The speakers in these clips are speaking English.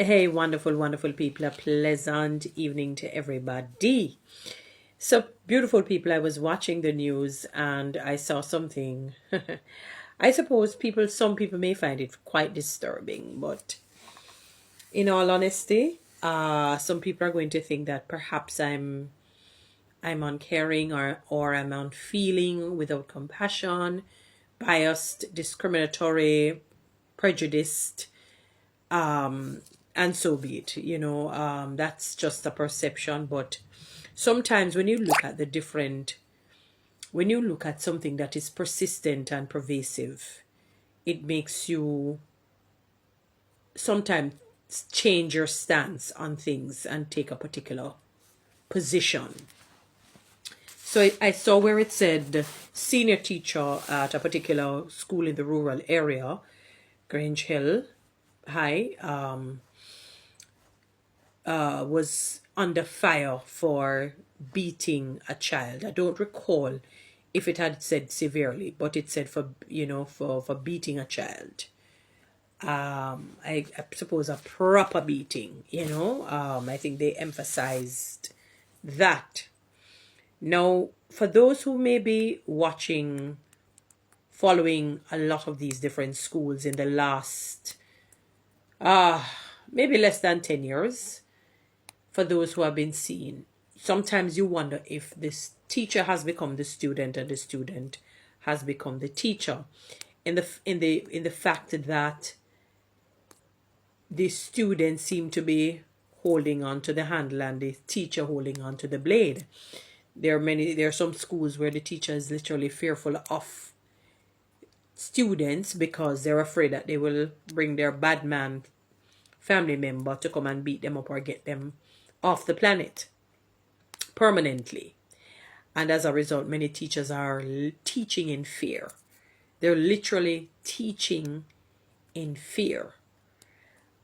Hey, wonderful, wonderful people. A pleasant evening to everybody. So, beautiful people, I was watching the news and I saw something. I suppose some people may find it quite disturbing, but in all honesty, some people are going to think that perhaps I'm uncaring or I'm unfeeling, without compassion, biased, discriminatory, prejudiced, and so be it. That's just a perception. But sometimes when you look at something that is persistent and pervasive, it makes you sometimes change your stance on things and take a particular position. So I saw where it said senior teacher at a particular school in the rural area, Grange Hill High, was under fire for beating a child. I don't recall if it had said severely, but it said for beating a child. I suppose a proper beating. I think they emphasized that. Now, for those who may be following a lot of these different schools in the last maybe less than 10 years, for those who have been seen, sometimes you wonder if this teacher has become the student and the student has become the teacher, in the fact that the students seem to be holding on to the handle and the teacher holding on to the blade. There are some schools where the teacher is literally fearful of students because they're afraid that they will bring their bad man family member to come and beat them up or get them off the planet permanently. And as a result, many teachers are teaching in fear. They're literally teaching in fear.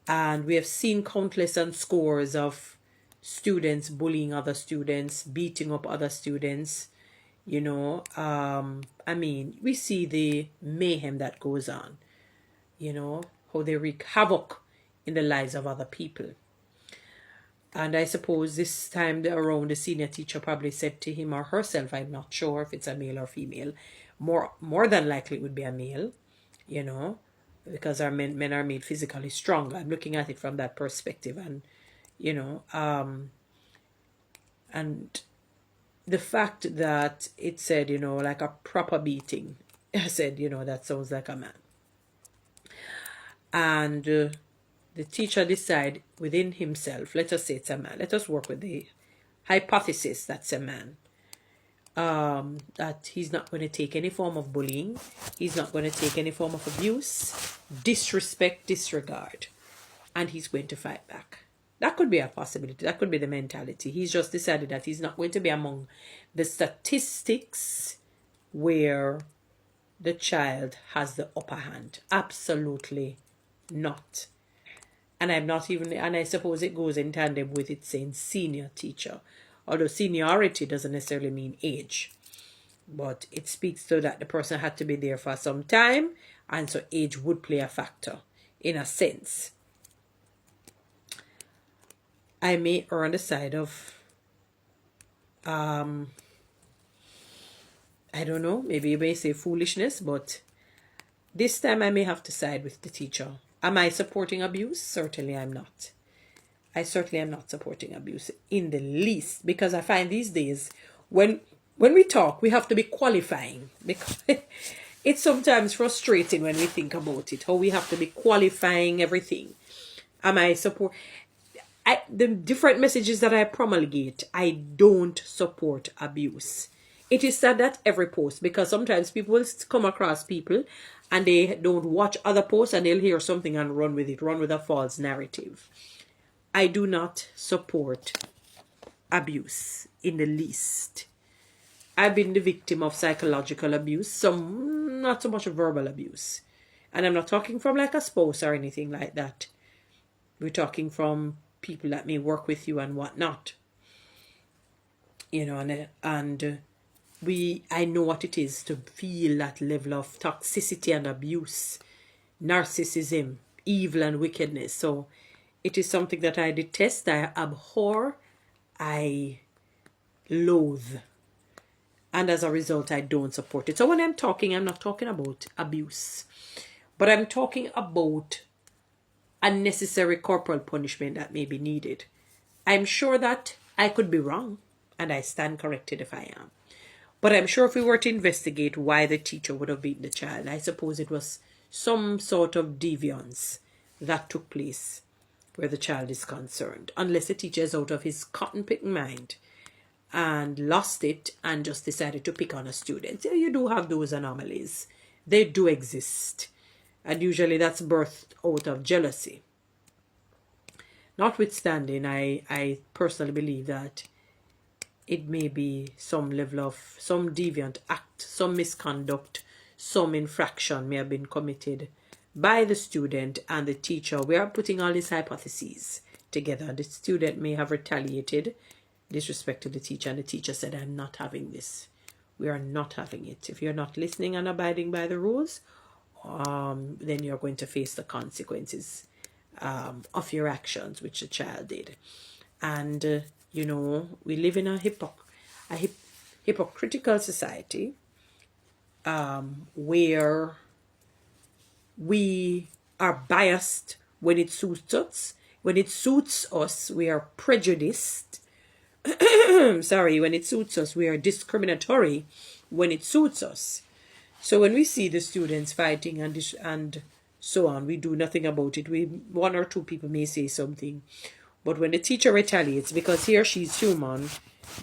And we have seen countless and scores of students bullying other students, beating up other students. We see the mayhem that goes on, how they wreak havoc in the lives of other people. And I suppose this time around, the senior teacher probably said to him or herself, I'm not sure if it's a male or female, more than likely it would be a male, because our men are made physically stronger. I'm looking at it from that perspective. And and the fact that it said, like a proper beating, I said, that sounds like a man. And the teacher decide within himself, let us say it's a man, let us work with the hypothesis that's a man, that he's not going to take any form of bullying, he's not going to take any form of abuse, disrespect, disregard, and he's going to fight back. That could be a possibility. That could be the mentality. He's just decided that he's not going to be among the statistics where the child has the upper hand. Absolutely not. And I suppose it goes in tandem with it saying senior teacher. Although seniority doesn't necessarily mean age. But it speaks to that the person had to be there for some time. And so age would play a factor, in a sense. I may err on the side of, I don't know, maybe you may say foolishness, but this time I may have to side with the teacher. Am I supporting abuse? Certainly I'm not. I certainly am not supporting abuse in the least, because I find these days when we talk, we have to be qualifying, because it's sometimes frustrating when we think about it, how we have to be qualifying everything. Am I the different messages that I promulgate, I don't support abuse. It is said that every post, because sometimes people will come across people and they don't watch other posts and they'll hear something and run with a false narrative. I do not support abuse in the least. I've been the victim of psychological abuse, not so much verbal abuse. And I'm not talking from like a spouse or anything like that. We're talking from people that may work with you and whatnot. I know what it is to feel that level of toxicity and abuse, narcissism, evil and wickedness. So It is something that I detest, I abhor, I loathe. And as a result, I don't support it. So when I'm talking, I'm not talking about abuse, but I'm talking about unnecessary corporal punishment that may be needed. I'm sure that I could be wrong, and I stand corrected if I am. But I'm sure if we were to investigate why the teacher would have beaten the child, I suppose it was some sort of deviance that took place where the child is concerned. Unless the teacher is out of his cotton-picking mind and lost it and just decided to pick on a student. Yeah, you do have those anomalies. They do exist. And usually that's birthed out of jealousy. Notwithstanding, I personally believe that it may be some level of, some deviant act, some misconduct, some infraction may have been committed by the student and the teacher. We are putting all these hypotheses together. The student may have retaliated, disrespected the teacher, and the teacher said, I'm not having this. We are not having it. If you're not listening and abiding by the rules, then you're going to face the consequences of your actions, which the child did. And you know, we live in a hypocritical society where we are biased when it suits us. When it suits us, we are prejudiced. Sorry, when it suits us, we are discriminatory when it suits us. So when we see the students fighting and so on, we do nothing about it. One or two people may say something. But when the teacher retaliates, because he or she is human,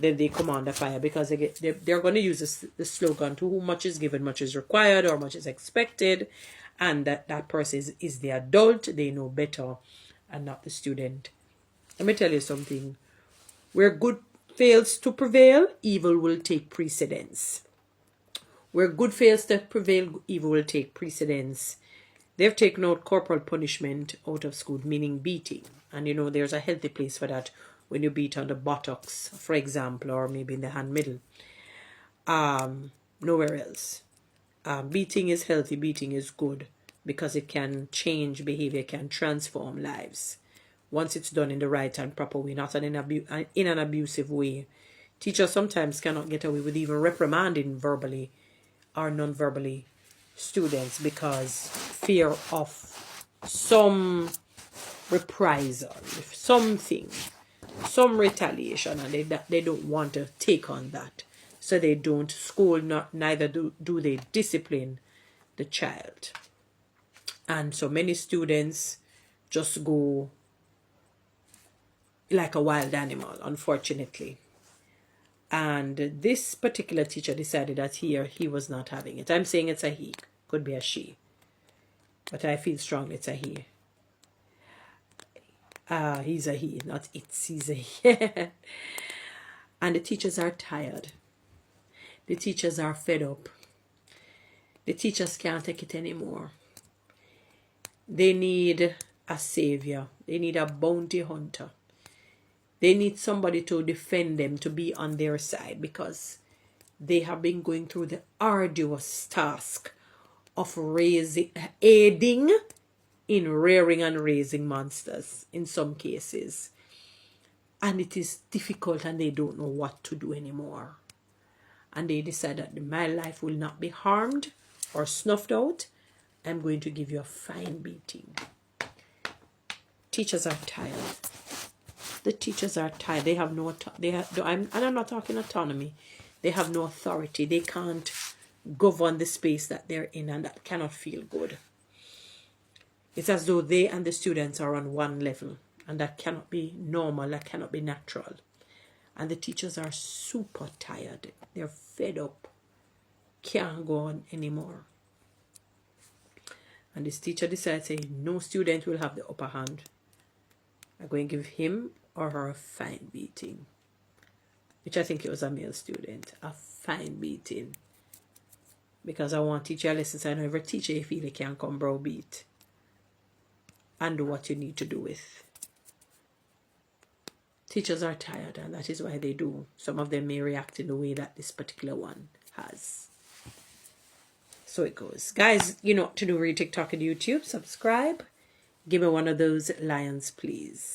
then they come under fire, because they're going to use the slogan, to whom much is given, much is required, or much is expected, and that person is the adult, they know better, and not the student. Let me tell you something. Where good fails to prevail, evil will take precedence. Where good fails to prevail, evil will take precedence. They've taken out corporal punishment out of school, meaning beating. And you know, there's a healthy place for that when you beat on the buttocks, for example, or maybe in the hand middle. Nowhere else. Beating is healthy, beating is good, because it can change behavior, can transform lives. Once it's done in the right and proper way, not in an abusive way. Teachers sometimes cannot get away with even reprimanding verbally or non-verbally students because fear of some reprisal, something, some retaliation, and they don't want to take on that. So they don't scold, neither do they discipline the child. And so many students just go like a wild animal, unfortunately. And this particular teacher decided that he was not having it. I'm saying it's a he, could be a she, but I feel strongly it's a he. He's a he, not it's, he's a he. And the teachers are tired. The teachers are fed up. The teachers can't take it anymore. They need a savior. They need a bounty hunter. They need somebody to defend them, to be on their side, because they have been going through the arduous task of aiding in rearing and raising monsters in some cases. And it is difficult, and they don't know what to do anymore. And they decide that my life will not be harmed or snuffed out. I'm going to give you a fine beating. Teachers are tired. The teachers are tired. They have no, and I'm not talking autonomy. They have no authority. They can't govern the space that they're in, and that cannot feel good. It's as though they and the students are on one level, and that cannot be normal. That cannot be natural. And the teachers are super tired. They're fed up. Can't go on anymore. And this teacher decides, say, no student will have the upper hand. I'm going to give him or her a fine beating. Which I think it was a male student. A fine beating. Because I want to teach you lessons. I know every teacher you feel you can come browbeat. And do what you need to do with. Teachers are tired, and that is why they do. Some of them may react in the way that this particular one has. So it goes. Guys, you know what to do. Read TikTok and YouTube. Subscribe. Give me one of those lions, please.